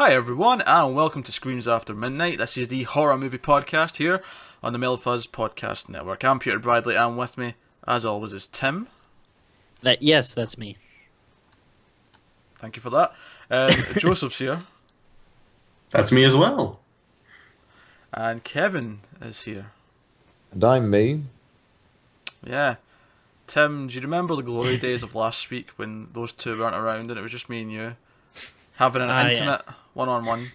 Hi everyone, and welcome to Screams After Midnight. This is the horror movie podcast here on the Melfuzz Podcast Network. I'm Peter Bradley, and with me, as always, is Tim. Yes, that's me. Thank you for that. Joseph's here. That's me as well. And Kevin is here. And I'm me. Yeah. Tim, do you remember the glory days of last week when those two weren't around and it was just me and you? Having an intimate one-on-one.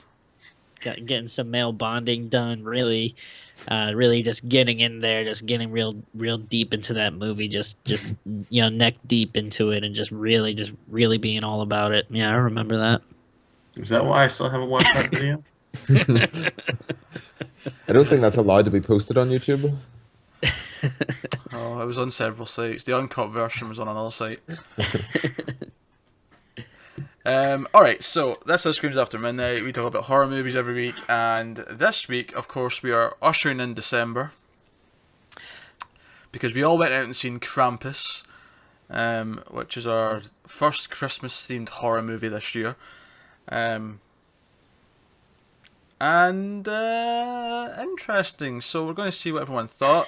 Getting some male bonding done, really just getting in there, just getting real deep into that movie, just neck deep into it, and just really being all about it. Yeah, I remember that. Is that why I still haven't watched that video? I don't think that's allowed to be posted on YouTube. Oh, it was on several sites. The uncut version was on another site. Alright, so this is Screams After Midnight. We talk about horror movies every week, and this week, of course, we are ushering in December. Because we all went out and seen Krampus, which is our first Christmas-themed horror movie this year. Interesting. So we're going to see what everyone thought.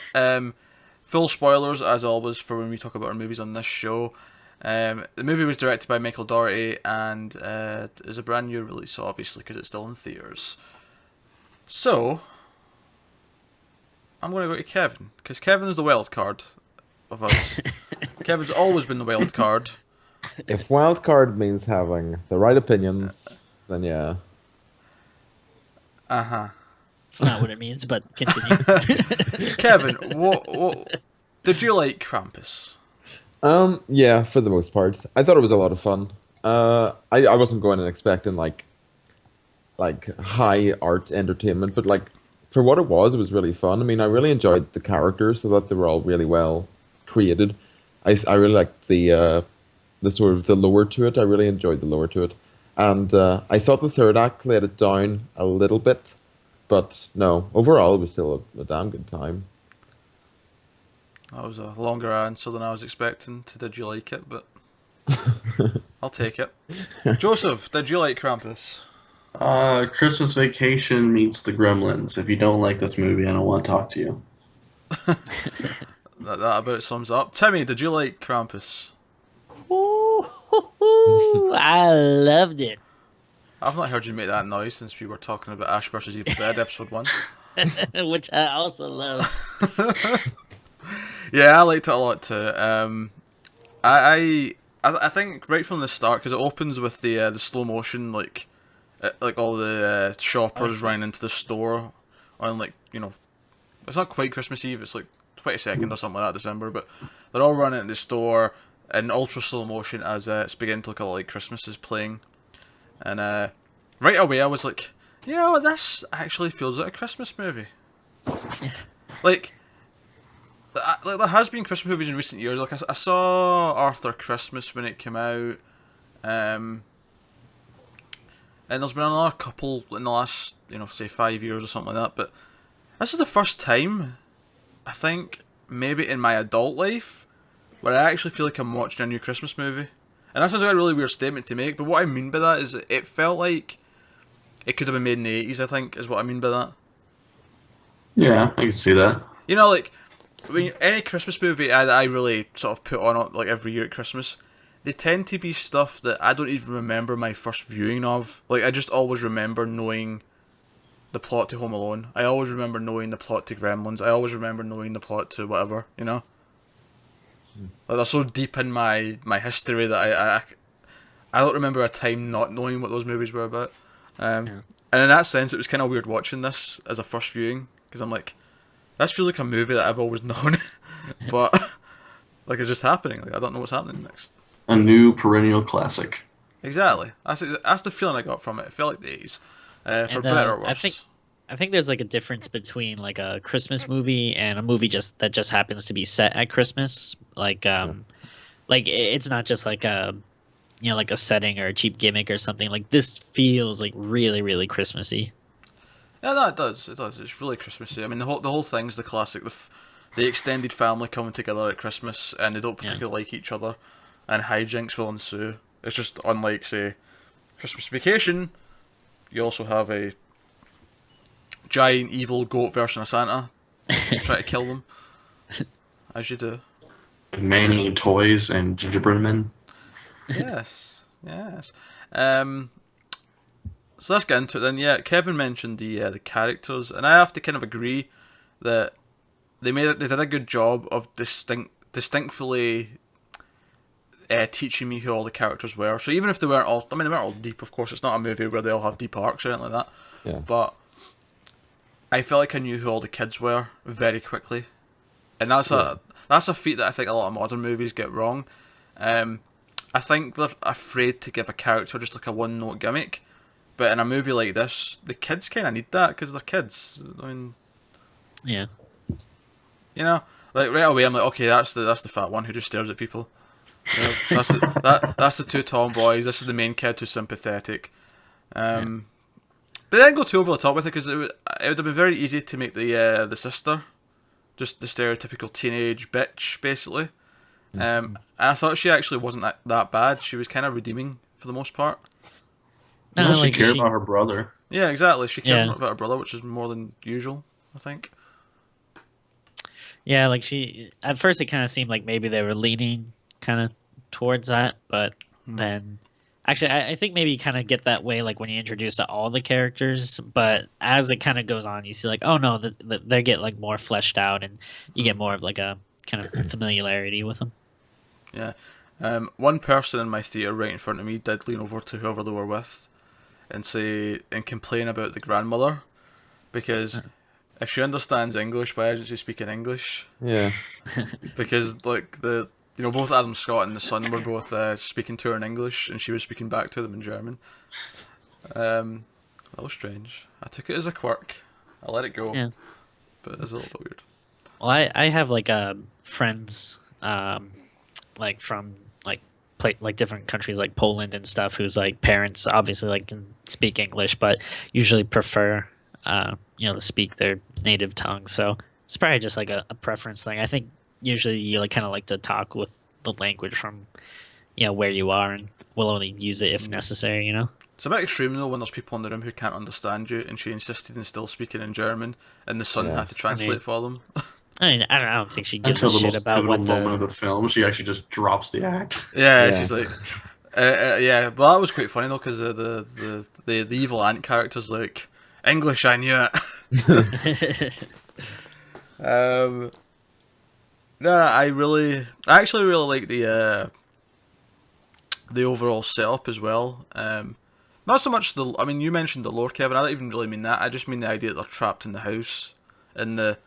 Full spoilers, as always, for when we talk about our movies on this show. The movie was directed by Michael Dougherty and is a brand new release, obviously, because it's still in theaters. So, I'm going to go to Kevin, because Kevin is the wild card of us. Kevin's always been the wild card. If wild card means having the right opinions, then yeah. Uh-huh. It's not what it means, but continue. Kevin, what did you like Krampus? Yeah, for the most part. I thought it was a lot of fun. I wasn't going and expecting like high art entertainment, but like for what it was really fun. I mean, I really enjoyed the characters. I thought they were all really well created. I really liked the sort of the lore to it. I really enjoyed the lore to it. And I thought the third act let it down a little bit, but no, overall it was still a damn good time. That was a longer answer than I was expecting to did you like it, but I'll take it. Joseph, did you like Krampus? Christmas Vacation meets The Gremlins. If you don't like this movie, I don't want to talk to you. That about sums up. Timmy, did you like Krampus? Ooh, I loved it. I've not heard you make that noise since we were talking about Ash vs. Evil Dead episode 1. Which I also loved. Yeah, I liked it a lot too. I think right from the start, because it opens with the slow motion, like all the shoppers running into the store on it's not quite Christmas Eve. It's like 22nd or something like that, December, but they're all running into the store in ultra slow motion as it's beginning to look a lot like Christmas is playing, and right away I was like, this actually feels like a Christmas movie. Like there has been Christmas movies in recent years. Like I saw Arthur Christmas when it came out, and there's been another couple in the last, say 5 years or something like that. But this is the first time, I think, maybe in my adult life, where I actually feel like I'm watching a new Christmas movie. And that sounds like a really weird statement to make, but what I mean by that is it felt like it could have been made in the 80s, I think, is what I mean by that. Yeah, I can see that. Any Christmas movie I really sort of put on like every year at Christmas, they tend to be stuff that I don't even remember my first viewing of. Like, I just always remember knowing the plot to Home Alone. I always remember knowing the plot to Gremlins. I always remember knowing the plot to whatever, Like, they're so deep in my history that I don't remember a time not knowing what those movies were about. And in that sense, it was kind of weird watching this as a first viewing, because I'm like, this feels like a movie that I've always known, but like it's just happening. Like I don't know what's happening next. A new perennial classic. Exactly. That's the feeling I got from it. It felt like the 80s, for better or worse. I think there's like a difference between like a Christmas movie and a movie that just happens to be set at Christmas. Like it's not just like a like a setting or a cheap gimmick or something. Like this feels like really Christmassy. Yeah, no, it does. It does. It's really Christmassy. I mean, the whole thing's the classic. The extended family coming together at Christmas, and they don't particularly like each other, and hijinks will ensue. It's just unlike, say, Christmas Vacation, you also have a giant evil goat version of Santa try to kill them, as you do. Man-eating toys and gingerbread men. Yes, yes. So let's get into it then. Yeah, Kevin mentioned the characters, and I have to kind of agree that they did a good job of distinctly teaching me who all the characters were. So even if they weren't all, I mean, they weren't all deep. Of course, it's not a movie where they all have deep arcs or anything like that. Yeah. But I felt like I knew who all the kids were very quickly, and that's a feat that I think a lot of modern movies get wrong. I think they're afraid to give a character just like a one-note gimmick. But in a movie like this, the kids kind of need that because they're kids. I mean, Yeah. you know, like right away, I'm like, okay, that's the fat one who just stares at people. You know, that's the two tomboys. This is the main kid who's sympathetic. But they didn't go too over the top with it because it would have been very easy to make the sister just the stereotypical teenage bitch, basically. And I thought she actually wasn't that bad. She was kind of redeeming for the most part. No, she like, cared about her brother. Yeah, exactly. She cared Yeah. about her brother, which is more than usual, I think. Yeah, like she at first it kind of seemed like maybe they were leaning kind of towards that, but then actually I think maybe you kind of get that way like when you introduce to all the characters, but as it kind of goes on, you see like, oh no, they get like more fleshed out, and you get more of like a kind of familiarity with them. Yeah. One person in my theatre right in front of me did lean over to whoever they were with and complain about the grandmother because if she understands English, why isn't she speaking English? Yeah. Because like both Adam Scott and the son were both speaking to her in English and she was speaking back to them in German. That was strange. I took it as a quirk. I let it go. Yeah. But it was a little bit weird. Well, I have like friends like from like different countries like Poland and stuff whose like parents obviously like can speak English but usually prefer to speak their native tongue. So it's probably just like a preference thing. I think usually you like kind of like to talk with the language from where you are, and will only use it if necessary. It's a bit extreme though when there's people in the room who can't understand you, and she insisted in still speaking in German, and the son Yeah. had to translate for them. I mean, I don't think she gives Until a the shit most about pivotal what moment of the. the film, she actually just drops the act. Yeah, Yeah. she's like, yeah. Well, that was quite funny though because the evil aunt character's like, English, I knew it. No, I actually really like the overall setup as well. Not so much I mean, you mentioned the lore, Kevin. I don't even really mean that. I just mean the idea that they're trapped in the house, and the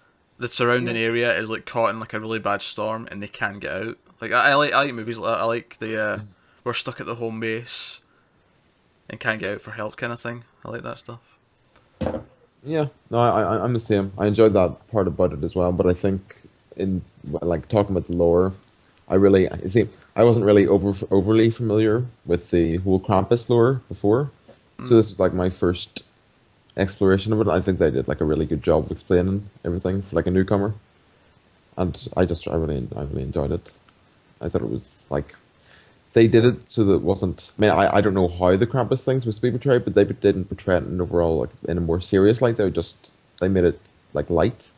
surrounding area is like caught in like a really bad storm, and they can't get out. Like I like movies like that. I like the we're stuck at the home base, and can't get out for help kind of thing. I like that stuff. Yeah, no, I'm the same. I enjoyed that part about it as well, but I think in like talking about the lore, I wasn't really overly familiar with the whole Krampus lore before, so this is like my first exploration of it. I think they did like a really good job of explaining everything for like a newcomer, and I really enjoyed it. I thought it was like they did it so that it wasn't. I mean, I don't know how the Krampus things was to be portrayed, but they didn't portray it in overall like in a more serious light. They made it like light.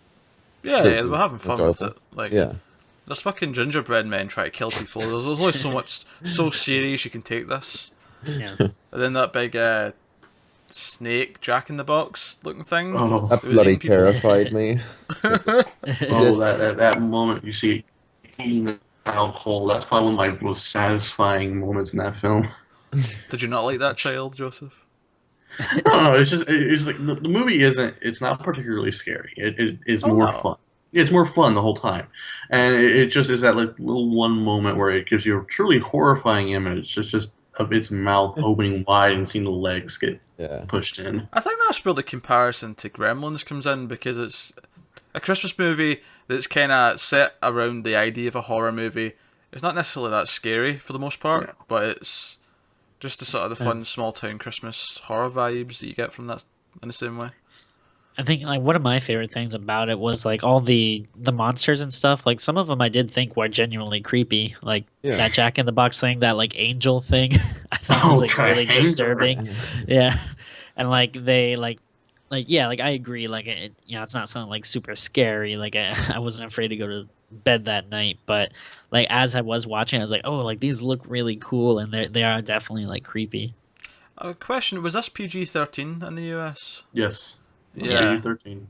Yeah, So yeah, it we're was having fun with it. enjoyable. Like, Yeah, there's fucking gingerbread men trying to kill people. There's only so serious you can take this. Yeah. And then that big snake Jack in the Box looking thing. Oh, that It was bloody eating people. terrified me. oh, that moment you see eating alcohol. That's probably one of my most satisfying moments in that film. Did you not like that child, Joseph? No, it's like the movie isn't. It's not particularly scary. It is Oh, more no. fun. It's more fun the whole time, and it just is that like little one moment where it gives you a truly horrifying image. It's just of its mouth opening wide and seeing the legs get Yeah, pushed in. I think that's where the comparison to Gremlins comes in because it's a Christmas movie that's kind of set around the idea of a horror movie. It's not necessarily that scary for the most part, Yeah. but it's just the sort of the fun small town Christmas horror vibes that you get from that in the same way. I think like one of my favorite things about it was like all the monsters and stuff. Like some of them I did think were genuinely creepy. Like Yeah. that Jack in the Box thing, that like angel thing. I thought was like really triangle. disturbing. Yeah. and like they like yeah, like I agree, like it's not something like super scary. Like I wasn't afraid to go to bed that night, but like as I was watching, I was like, oh, like these look really cool, and they are definitely like creepy. A question: was this PG-13 in the US? Yes. Yeah. PG-13.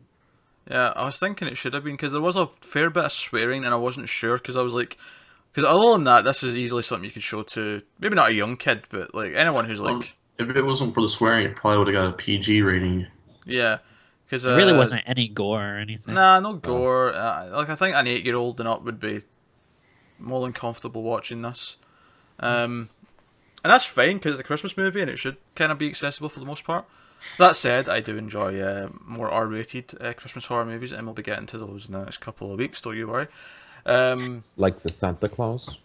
Yeah, I was thinking it should have been because there was a fair bit of swearing, and I wasn't sure because I was like, because other than that, this is easily something you could show to maybe not a young kid, but like anyone who's like, If it wasn't for the swearing, it probably would have got a PG rating. yeah, because There really wasn't any gore or anything. nah, no gore. Like I think an 8-year-old and up would be more than comfortable watching this, and that's fine because it's a Christmas movie and it should kind of be accessible for the most part. That said, I do enjoy more R-rated Christmas horror movies, and we'll be getting to those in the next couple of weeks. Don't you worry. Like the Santa Claus.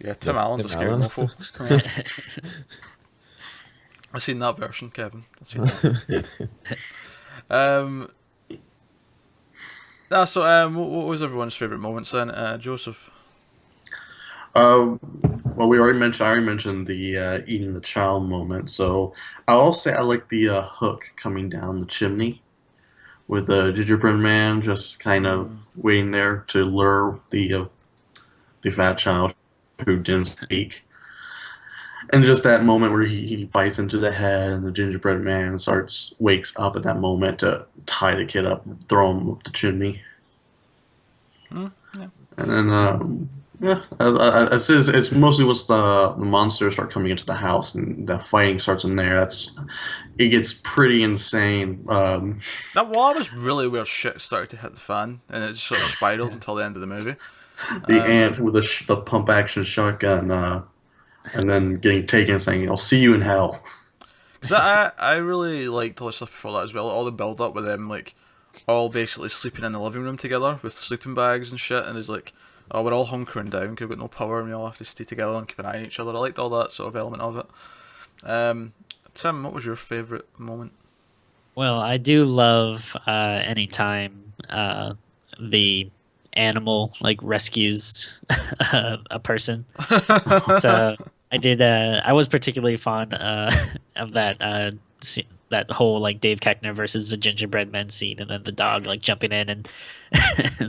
Yeah, Tim Yeah, Allen's Tim a scary Allen. mofo. Come on. I've seen that version, Kevin. I've seen that. um, what was everyone's favourite moments then, Joseph? Well, I already mentioned the eating the child moment. So I'll say I like the hook coming down the chimney with the gingerbread man just kind of waiting there to lure the fat child who didn't speak. And just that moment where he bites into the head and the gingerbread man wakes up at that moment to tie the kid up, throw him up the chimney. Yeah. And then, it's mostly once the monsters start coming into the house and the fighting starts in there. It gets pretty insane. That was really where shit started to hit the fan, and it just sort of spiraled until the end of the movie. The ant with the pump action shotgun, and then getting taken and saying, "I'll see you in hell." Because I really liked all the stuff before that as well. All the build up with them, like, all basically sleeping in the living room together with sleeping bags and shit, and it's like, oh, we're all hunkering down because we've got no power and we all have to stay together and keep an eye on each other. I liked all that sort of element of it. Tim, what was your favourite moment? Well, I do love anytime the animal like rescues a person. So I did. I was particularly fond of that that whole like Dave Keckner versus the gingerbread men scene, and then the dog like jumping in and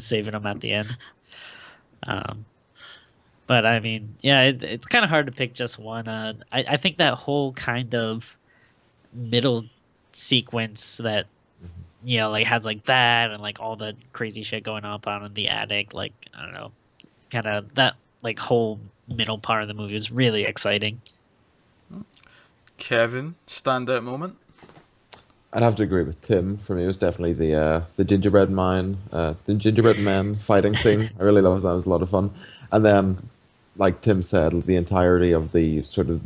saving him at the end. But I mean, yeah, it's kind of hard to pick just one. I think that whole kind of middle sequence that like has like that and like all the crazy shit going on in the attic, like I don't know, kind of that like whole middle part of the movie was really exciting. Kevin, standout moment? I'd have to agree with Tim. For me, it was definitely the gingerbread man fighting scene. I really loved that. It was a lot of fun. And then, like Tim said, the entirety of the sort of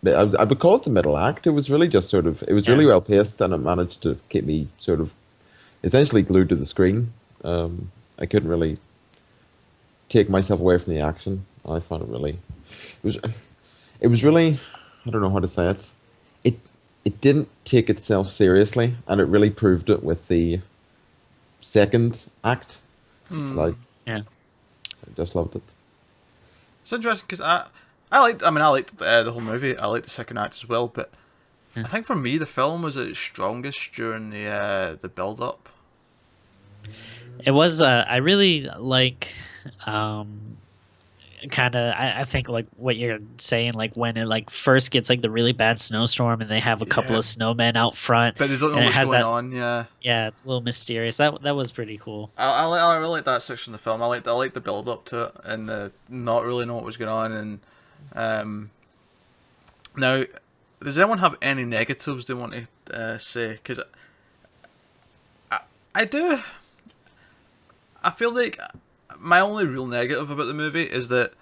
I would call it the middle act. It was really just sort of it was really well paced, and it managed to keep me sort of essentially glued to the screen. I couldn't really take myself away from the action. I found it was really, I don't know how to say it. It didn't take itself seriously, and it really proved it with the second act. Like, Yeah. I just loved it. It's interesting because I liked the whole movie. I liked the second act as well, but I think for me the film was at its strongest during the build up. It was. I really like. Kind of. I think like what you're saying, like when it like first gets like the really bad snowstorm, and they have a couple of snowmen out front, But they don't know and it what's has going that- on. Yeah, Yeah, it's a little mysterious. That was pretty cool. I really like that section of the film. I like the build up to it and the not really know what was going on. And now, does anyone have any negatives they want to say? Because I do. I feel like my only real negative about the movie is that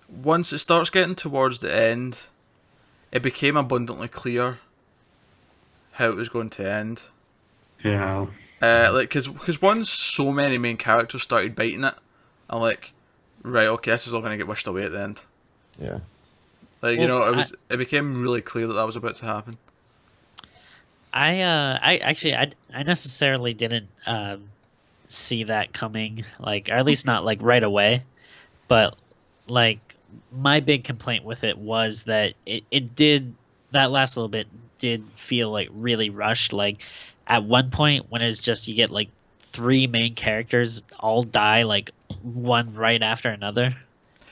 once it starts getting towards the end, it became abundantly clear how it was going to end. Yeah. Because once so many main characters started biting it, I'm like, right, okay, this is all going to get wished away at the end. Yeah. Like, Well, it became really clear that was about to happen. I necessarily didn't see that coming, like, or at least not like right away. But like my big complaint with it was that it did that last little bit did feel like really rushed. Like at one point when it's just you get like three main characters all die like one right after another.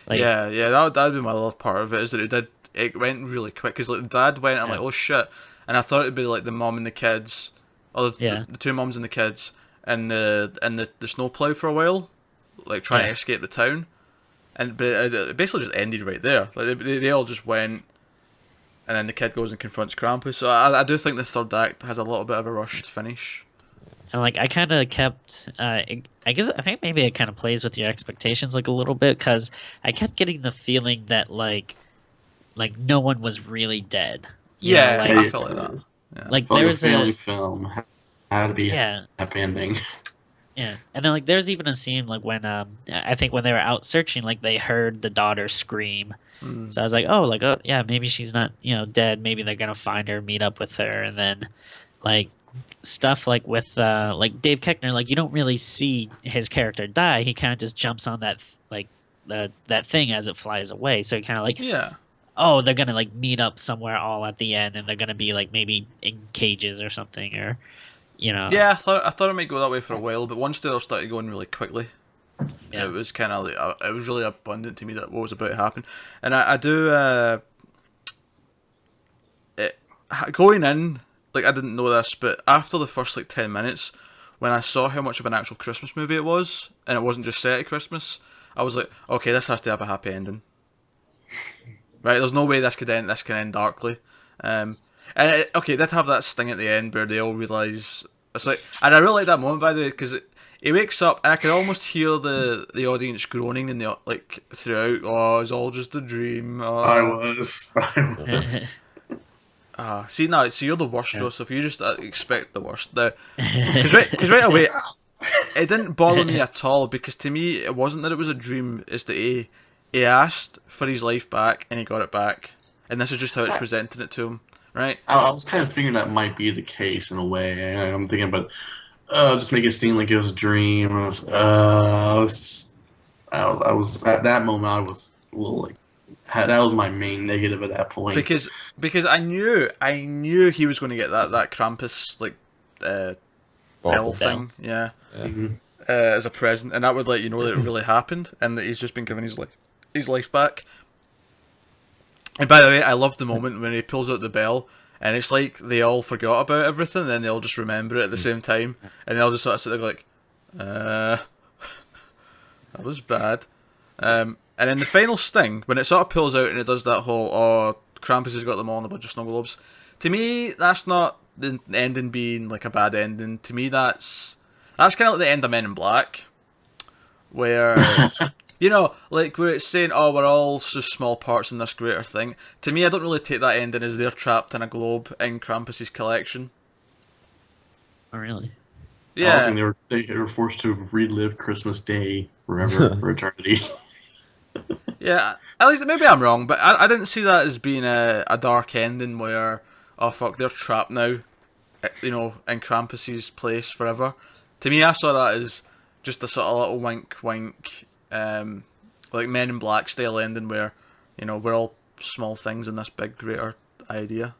Like Yeah, that'd be my last part of it. Is that it went really quick because like the dad went. I'm like, oh shit, and I thought it'd be like the mom and the kids, or the two moms and the kids, and the snowplow for a while, like trying to escape the town, but it basically just ended right there. Like they all just went, and then the kid goes and confronts Krampus. So I do think the third act has a little bit of a rushed finish. And like I kind of kept, I think maybe it kind of plays with your expectations like a little bit because I kept getting the feeling that like no one was really dead. You know, like, I felt like that. Yeah. Like there was a family film had to be a happy ending. Yeah, and then like there's even a scene like when I think when they were out searching, like they heard the daughter scream. So I was like, oh yeah, maybe she's not dead. Maybe they're gonna find her, meet up with her, and then like stuff like with like Dave Keckner, like you don't really see his character die. He kind of just jumps on that like that thing as it flies away. So kind of like oh, they're gonna like meet up somewhere all at the end, and they're gonna be like maybe in cages or something, or Yeah, I thought it might go that way for a while, but once they all started going really quickly, it was kind of like, it was really abundant to me that what was about to happen, and I do going in. Like, I didn't know this, but after the first, 10 minutes, when I saw how much of an actual Christmas movie it was, and it wasn't just set at Christmas, I was like, okay, this has to have a happy ending. Right? There's no way this can end darkly. And it did have that sting at the end where they all realise... It's like... And I really like that moment, by the way, because he wakes up, and I can almost hear the audience groaning in the throughout, oh, it's all just a dream. Oh. I was. So you're the worst, Joseph. You just expect the worst. Because right away, it didn't bother me at all, because to me, it wasn't that it was a dream, it's that he asked for his life back, and he got it back. And this is just how it's presenting it to him, right? I was kind of thinking that might be the case in a way. I'm thinking about just make it seem like it was a dream. I was at that moment, I was a little like, that was my main negative at that point. Because I knew he was going to get that Krampus bell thing, as a present, and that would let you know that it really happened, and that he's just been given his life back. And by the way, I loved the moment when he pulls out the bell, and it's like they all forgot about everything, and then they all just remember it at the same time, and they all just sort of sit there like, that was bad. And then the final sting, when it sort of pulls out and it does that whole, oh, Krampus has got them all in a bunch of snow globes. To me, that's not the ending being like a bad ending. To me, that's kind of like the end of Men in Black, where, like where it's saying, oh, we're all just small parts in this greater thing. To me, I don't really take that ending as they're trapped in a globe in Krampus's collection. Oh, really? Yeah. I was thinking they were forced to relive Christmas Day forever for eternity. Yeah, at least maybe I'm wrong, but I didn't see that as being a dark ending where, oh fuck, they're trapped now, in Krampus's place forever. To me, I saw that as just a sort of little wink, like Men in Black style ending where, we're all small things in this big greater idea.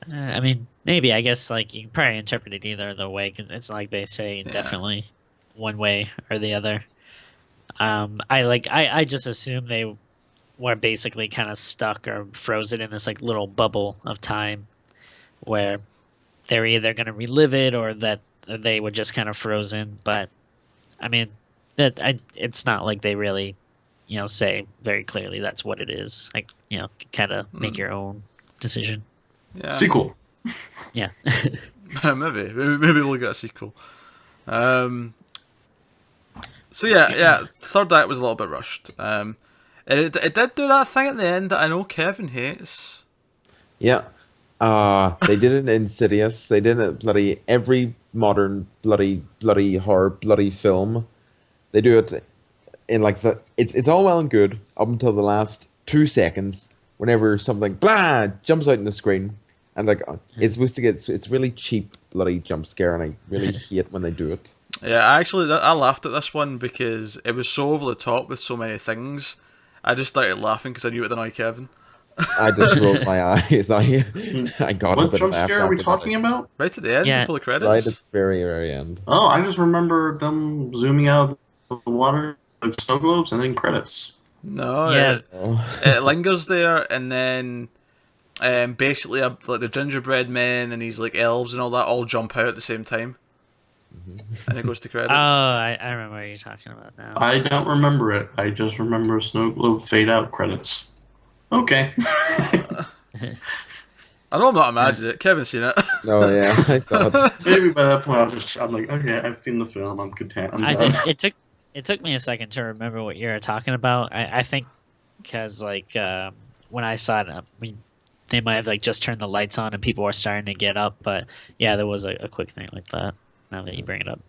I mean, maybe, I guess, like, you can probably interpret it either the way, because it's like they say definitely one way or the other. I just assume they were basically kind of stuck or frozen in this like little bubble of time where they're either going to relive it or that they were just kind of frozen. But I mean, it's not like they really, say very clearly that's what it is. Like, kind of make your own decision. Yeah. Sequel. Yeah. maybe we'll get a sequel. So yeah, third act was a little bit rushed. It did do that thing at the end that I know Kevin hates. Yeah, they did it in Insidious. They did it bloody every modern bloody horror bloody film. They do it in like it's all well and good up until the last 2 seconds whenever something blah jumps out in the screen, and like it's supposed to get it's really cheap bloody jump scare, and I really hate when they do it. Yeah, I laughed at this one because it was so over the top with so many things. I just started laughing because I knew it would annoy Kevin. I just rolled my eyes. I got a What bit of jump laughed scare are we after that. talking about? Right at the end, Yeah. before the Right at the credits. very, very end. Oh, I just remember them zooming out of the water, like snow globes, and then credits. No, Yeah. it lingers there, and then basically like the gingerbread men and these like elves and all that all jump out at the same time, and it goes to Oh, credits. I remember what you're talking about now. I don't remember it. I just remember snow globe fade out credits. Okay. I know I'm not imagining it. Kevin's seen it. No, yeah, I saw it. Maybe by that point I'm like, okay, I've seen the film. I'm content. I'm done. It took me a second to remember what you're talking about. I think because like when I saw it, they might have like just turned the lights on and people were starting to get up. But yeah, there was a quick thing like that. Now that you bring it up.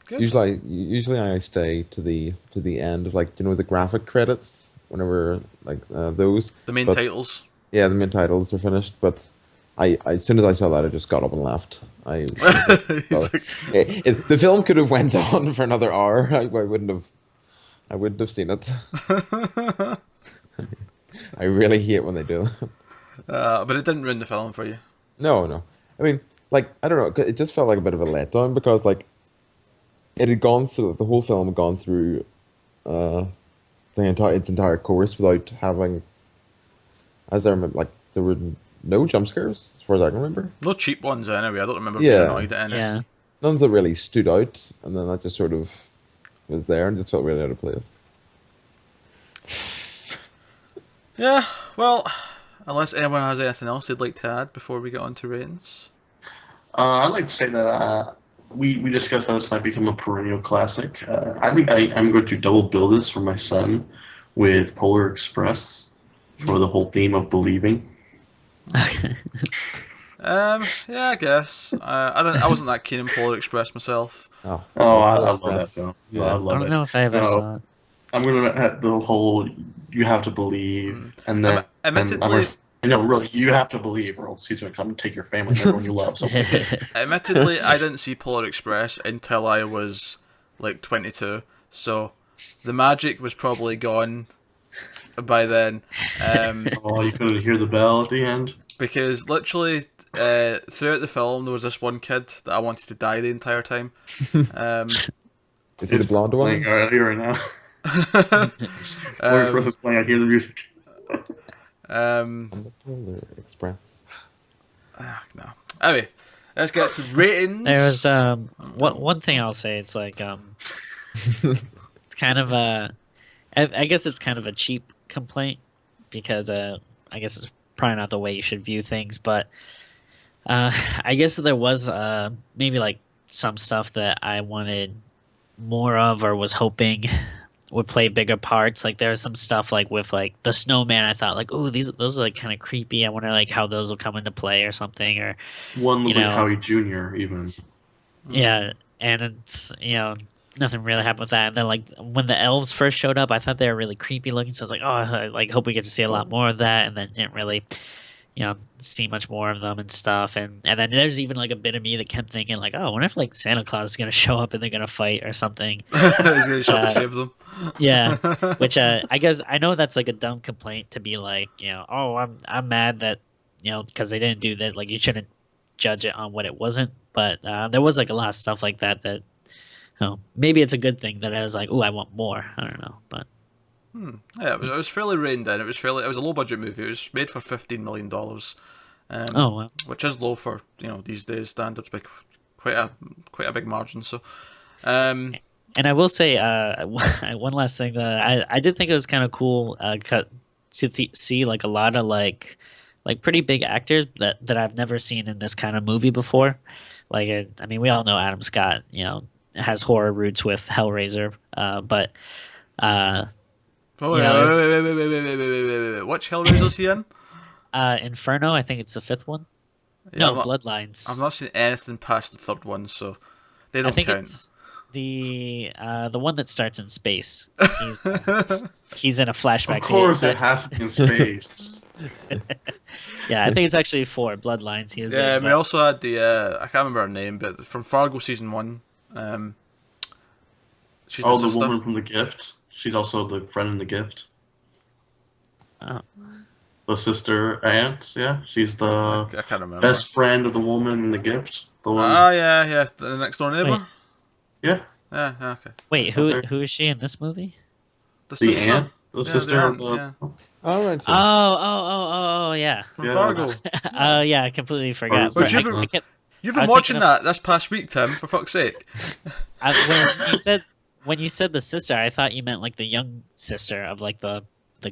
Good. Usually I stay to the end of like the graphic credits whenever like those. The main But- titles. Yeah, the main titles are finished, but I as soon as I saw that, I just got up and left. He's like, The film could have went on for another hour. I wouldn't have seen it. I really hate when they do that. but it didn't ruin the film for you. No. I mean, like, I don't know. It just felt like a bit of a letdown because, like, it had gone through the whole film had gone through its entire course without having, as I remember, like there were no jump scares as far as I can remember. No cheap ones anyway. I don't remember being Yeah. annoyed at any. Yeah. None that really stood out, and then that just sort of was there and just felt really out of place. Yeah, well, unless anyone has anything else they'd like to add before we get on to ratings. I'd like to say that we discussed how this might become a perennial classic. I think I'm going to double bill this for my son with Polar Express for the whole theme of believing. Yeah, I guess. I wasn't that keen on Polar Express myself. Oh, I love that film. Yeah. I I love don't it. know if I ever No. saw it. I'm gonna have the whole you have to believe, and then Admittedly, I know really you have to believe, or else he's gonna come and take your family and everyone you love. So admittedly, I didn't see Polar Express until I was like 22, so the magic was probably gone by then. oh, you couldn't hear the bell at the end. Because literally throughout the film, there was this one kid that I wanted to die the entire time. is it the blonde playing one? right here right now. Polar Express is playing. I hear the music. Polar Express. No. Anyway, let's get to ratings. There's one thing I'll say. It's like it's kind of I guess it's kind of a cheap complaint because I guess it's probably not the way you should view things, but I guess there was maybe like some stuff that I wanted more of or was hoping would play bigger parts. Like there's some stuff like with like the snowman. I thought like, oh, those are like kind of creepy. I wonder like how those will come into play or something. Or One looked you like know. Howie Jr. even. yeah, and it's nothing really happened with that. And then like when the elves first showed up, I thought they were really creepy looking. So I was like, oh, I like hope we get to see a lot more of that. And then didn't really, see much more of them and stuff. And then there's even like a bit of me that kept thinking like, oh, I wonder if like Santa Claus is gonna show up and they're gonna fight or something. He's gonna show up to save them. Yeah, which I guess I know that's like a dumb complaint to be like, oh, I'm mad that because they didn't do that. Like you shouldn't judge it on what it wasn't. But there was like a lot of stuff like that maybe it's a good thing that I was like, oh, I want more. I don't know, but Yeah, it was fairly reined in. It was a low budget movie. It was made for $15 million, oh, wow. which is low for these days standards, but quite a big margin. So, And I will say one last thing that I did think it was kind of cool to see like a lot of like pretty big actors that I've never seen in this kind of movie before. Like I mean, we all know Adam Scott, has horror roots with Hellraiser, but wait, which Hellraiser is he in? Inferno, I think it's the fifth one. Yeah, No, Bloodlines. I've not seen anything past the third one, so they don't I think count. it's the one that starts in space. He's in a flashback. Of so course, it's it has to be in space. yeah, I think it's actually 4 Bloodlines. He is Yeah, in, we but- also had the I can't remember her name, but from Fargo season 1. She's Oh, the the sister. woman from The Gift. She's also the friend in The Gift. Oh, The sister aunt, yeah, she's I the can't remember. best friend of the woman in the gift. The one, Ah, yeah, the next door wait, neighbor. yeah, Yeah, okay. wait. that's Who her. who is she in this movie? The The sister. aunt, the Yeah, the sister of aunt. the, Yeah, All right, Oh, yeah. oh, yeah. from yeah, Fargo. Oh, Yeah. yeah. I completely forgot. Or But For you've been I kept. you've I been was thinking watching of that this past week, Tim. For fuck's sake. when you said the sister, I thought you meant like the young sister of like the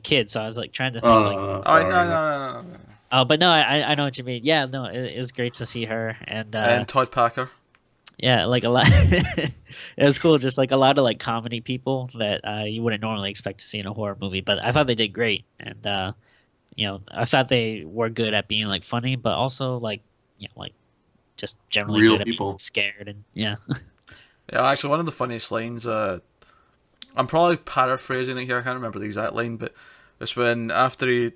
kid. So I was like trying to think like, no, Oh no sorry. no. oh, but no, I know what you mean. Yeah, no, it was great to see her, and And Todd Packer. yeah, like a lot. It was cool, just like a lot of like comedy people that you wouldn't normally expect to see in a horror movie. But I thought they did great, and I thought they were good at being like funny, but also like like just generally Real good at being people. scared and yeah. Yeah, actually, one of the funniest lines. I'm probably paraphrasing it here. I can't remember the exact line, but it's when after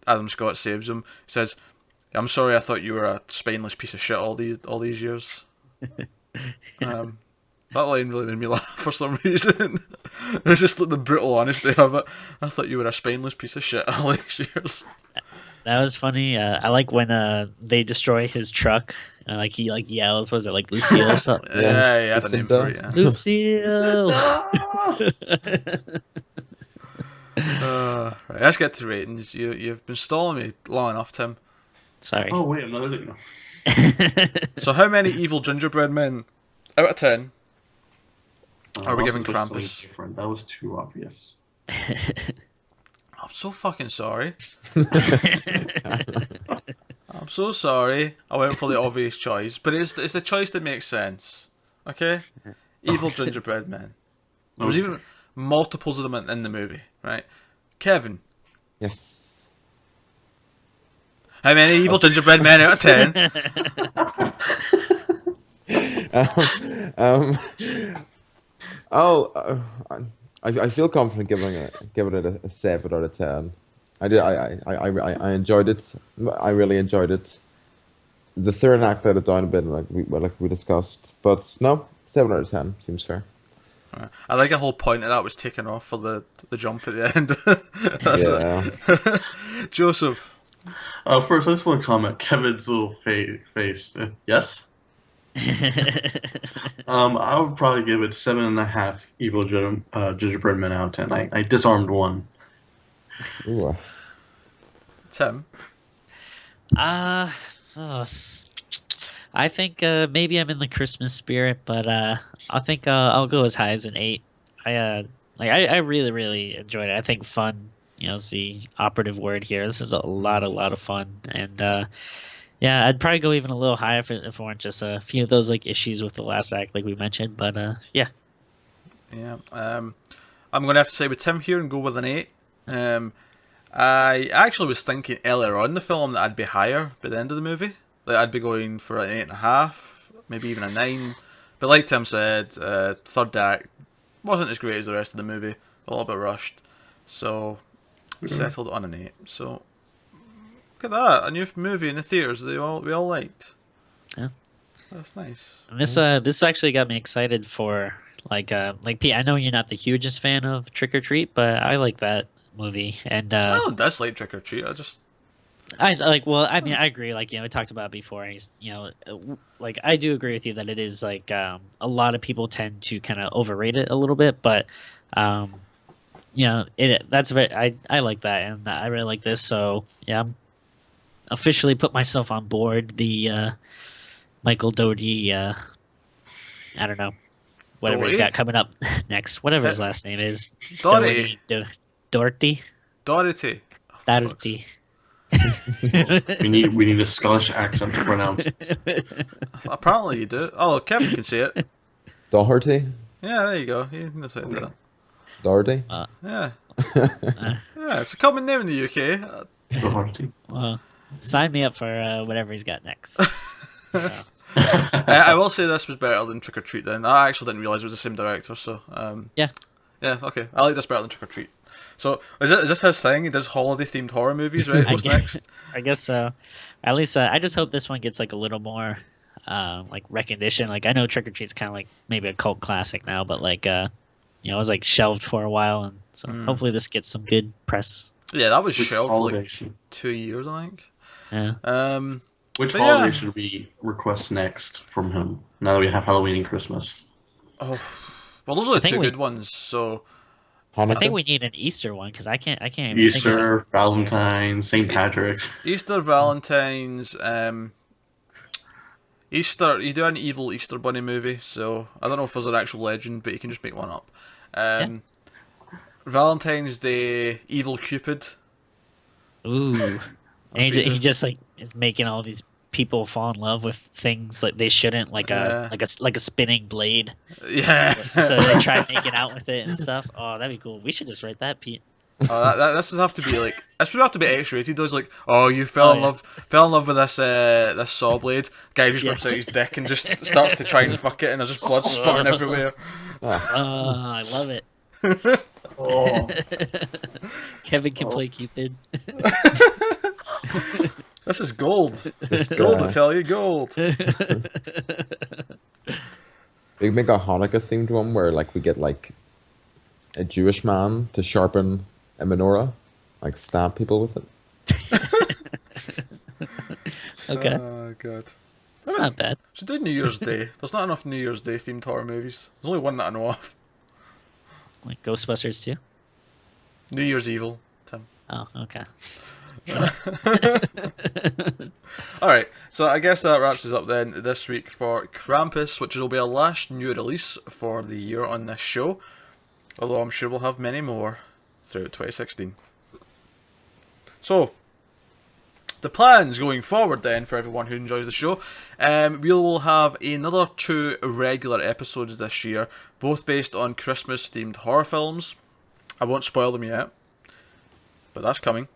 Adam Scott saves him, he says, "I'm sorry, I thought you were a spineless piece of shit all these years." Um, that line really made me laugh for some reason. It's just like the brutal honesty of it. I thought you were a spineless piece of shit all these years. That was funny. I like when they destroy his truck. Like he like yells, was it like Lucille or something? Yeah, he had a name for it. Yeah. Lucille. Right, let's get to ratings. You've been stalling me long enough, Tim. Sorry. Oh wait, another thing. So, how many evil gingerbread men out of 10 are we I giving also put something Krampus? different. That was too obvious. I'm so fucking sorry. I'm so sorry. I went for the obvious choice, but it's the choice that makes sense. Okay? Evil gingerbread men. There was Okay. even multiples of them in the movie, right? Kevin, Yes. how many evil gingerbread men out of 10? um, I feel confident giving it a 7 out of 10. I enjoyed it. I really enjoyed it. The third act let it down a bit, like we discussed, but no, 7 out of 10 seems fair. I like the whole point of that was taken off for the jump at the end. That's Yeah. it. Joseph. First, I just want to comment Kevin's little face. Yes. I would probably give it 7.5 evil gingerbread men out of 10. I disarmed one. Ooh, Tim. Oh, I think maybe I'm in the Christmas spirit, but I think I'll go as high as an 8. I really really enjoyed it. I think fun, is the operative word here. This is a lot of fun, and yeah, I'd probably go even a little higher if it weren't just a few of those like issues with the last act, like we mentioned. But yeah, Yeah. I'm going to have to say with Tim here and go with an 8. I actually was thinking earlier on in the film that I'd be higher by the end of the movie. Like I'd be going for an 8.5, maybe even a 9. But like Tim said, third act wasn't as great as the rest of the movie. A little bit rushed. So settled on an 8. So look at that, a new movie in the theaters that we all liked. Yeah. That's nice. and this actually got me excited for like Pete. I know you're not the hugest fan of Trick or Treat, but I like that movie, and I don't dislike Trick or Treat. I just I like. Well, I mean, I agree. Like we talked about before. He's like I do agree with you that it is like a lot of people tend to kind of overrate it a little bit, but that's very. I like that, and I really like this. So yeah, I'm officially put myself on board the Michael Dougherty. I don't know, whatever he's Dougherty? got coming up next. Whatever his last name is. Dougherty. Dougherty. Dorothy. Dougherty. We need a Scottish accent to pronounce. Apparently you do. Oh, Kevin can see it. Doherty? Yeah, there you go. You can say that. Doherty? Yeah. Yeah, it's a common name in the UK. Doherty. Well, sign me up for whatever he's got next. I will say this was better than Trick or Treat then. I actually didn't realise it was the same director, so Yeah. Yeah, okay. I like this better than Trick or Treat. So is this his thing? He does holiday themed horror movies, right? What's next? I guess so. At least I just hope this one gets like a little more like recognition. Like I know Trick or Treat's kind of like maybe a cult classic now, but like it was like shelved for a while, and so hopefully this gets some good press. Yeah, that was Which shelved for holiday like 2 years, I think. Yeah. Which But holiday yeah. should we request next from him? Now that we have Halloween and Christmas. Oh, well, those are the think two we- good ones. So I think Hanukkah. we need an Easter one because I can't even think of Easter, it. Valentine's, St. Patrick's. Easter, Valentine's, Easter. You do an evil Easter bunny movie. So I don't know if there's an actual legend, but you can just make one up. Valentine's Day, evil Cupid. Ooh, and he, pretty he good. just like is making all these people fall in love with things like they shouldn't, like a spinning blade. Yeah. So they try making out with it and stuff. Oh, that'd be cool. We should just write that, Pete. This would have to be like this would have to be X-rated. There's like, oh, you fell in love with this saw blade. Guy just rips out his dick and just starts to try and fuck it, and there's just blood spurting everywhere. I love it. Oh, Kevin can play Cupid. This is gold. This Gold, I guy. tell you, gold. We make a Hanukkah themed one where like we get like a Jewish man to sharpen a menorah, like stab people with it. Okay, Oh god. it's not bad. Should do New Year's Day. There's not enough New Year's Day themed horror movies. There's only one that I know of. Like Ghostbusters too. New Year's Evil, Tim. Oh, okay. Alright, so I guess that wraps us up then this week for Krampus, which will be our last new release for the year on this show. Although I'm sure we'll have many more throughout 2016. So, the plans going forward then for everyone who enjoys the show, we will have another 2 regular episodes this year, both based on Christmas themed horror films. I won't spoil them yet, but that's coming.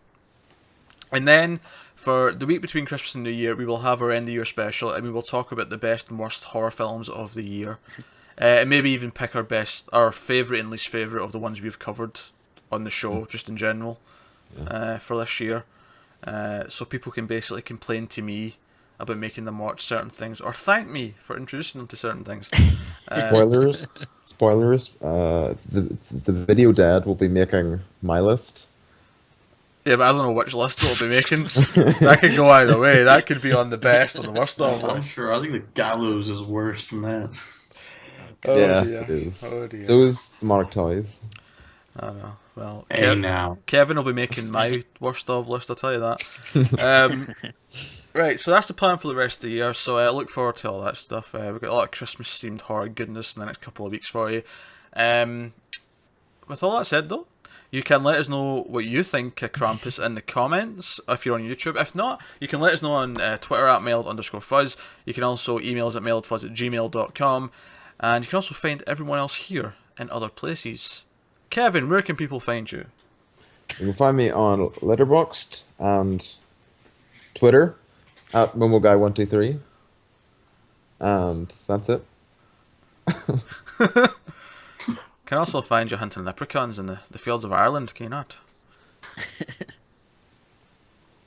And then for the week between Christmas and New Year, we will have our end of year special, and we will talk about the best and worst horror films of the year, and maybe even pick our favourite and least favourite of the ones we've covered on the show, just in general, for this year. So people can basically complain to me about making them watch certain things, or thank me for introducing them to certain things. Spoilers. The video dad will be making my list. Yeah, but I don't know which list we'll be making. That could go either way. That could be on the best or the worst of I'm list. sure. I think the gallows is worse than that. Oh Yeah, dear. it is. Oh dear. So is Demonic Toys. I don't know. Well, Hey, now. Kevin will be making my worst of list, I'll tell you that. Right, so that's the plan for the rest of the year, so I look forward to all that stuff. We've got a lot of Christmas-themed horror goodness in the next couple of weeks for you. With all that said, though, you can let us know what you think of Krampus in the comments if you're on YouTube. If not, you can let us know on Twitter at mailed_fuzz. You can also email us at mailedfuzz@gmail.com. And you can also find everyone else here in other places. Kevin, where can people find you? You can find me on Letterboxd and Twitter at MomoGuy123. And that's it. Can also find you hunting leprechauns in the fields of Ireland, can you not?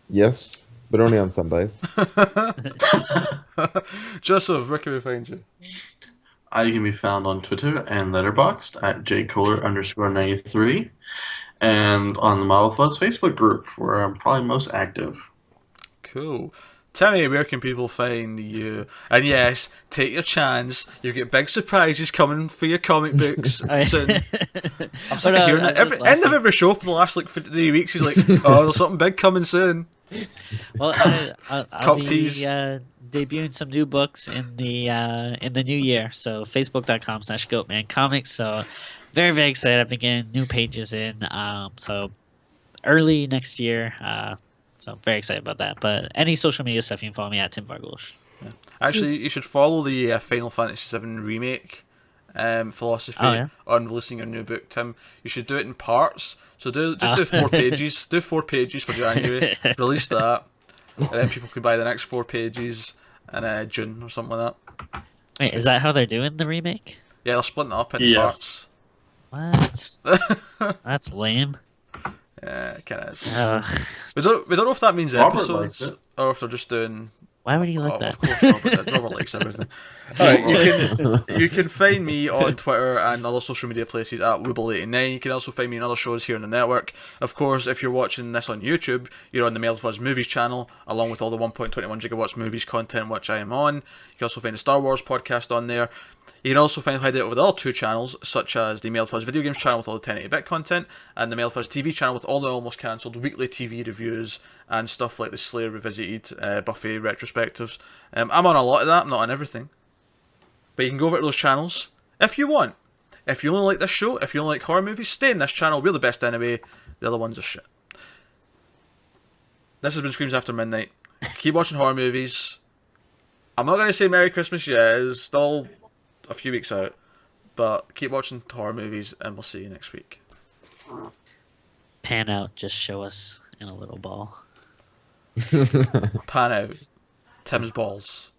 Yes, but only on Sundays. Joseph, where can we find you? I can be found on Twitter and Letterboxd at jkohler_93, and on the Model Fuzz Facebook group, where I'm probably most active. Cool. Timmy, where can people find you? And yes, take your chance. You've got big surprises coming for your comic books soon. I'm sick of hearing it. End of every show for the last 3 weeks, he's like, oh, there's something big coming soon. Well, I'll Cock be tease. debuting some new books in the new year. So facebook.com/goatmancomics. So very, very excited. I've been getting new pages in. So early next year. So very excited about that. But any social media stuff, you can follow me at Tim Vargolish. Actually, you should follow the Final Fantasy VII Remake philosophy on releasing your new book, Tim. You should do it in parts. So do 4 pages. Do 4 pages for January. Release that. And then people can buy the next 4 pages in June or something like that. Wait, is that how they're doing the remake? Yeah, they'll split it up in Yes. parts. What? That's lame. Yeah, it kind of is. Ugh. We don't know if that means Robert episodes liked it. or if they're just doing. Why would you like that? Of course, Robert likes everything. Alright, you can find me on Twitter and other social media places at Wooble89. You can also find me in other shows here on the network. Of course, if you're watching this on YouTube, you're on the Mail Fuzz Movies channel, along with all the 1.21 gigawatts movies content which I am on. You can also find the Star Wars podcast on there. You can also find Hideout with other 2 channels, such as the Mail Fuzz Video Games channel with all the 1080-bit content, and the Mail Fuzz TV channel with all the almost cancelled weekly TV reviews and stuff like the Slayer Revisited, Buffy retrospectives. I'm on a lot of that, I'm not on everything. But you can go over to those channels if you want. If you only like this show, if you only like horror movies, stay in this channel. We're the best anyway. The other ones are shit. This has been Screams After Midnight. Keep watching horror movies. I'm not going to say Merry Christmas yet. It's still a few weeks out. But keep watching horror movies and we'll see you next week. Pan out, just show us in a little ball. Pan out. Tim's balls.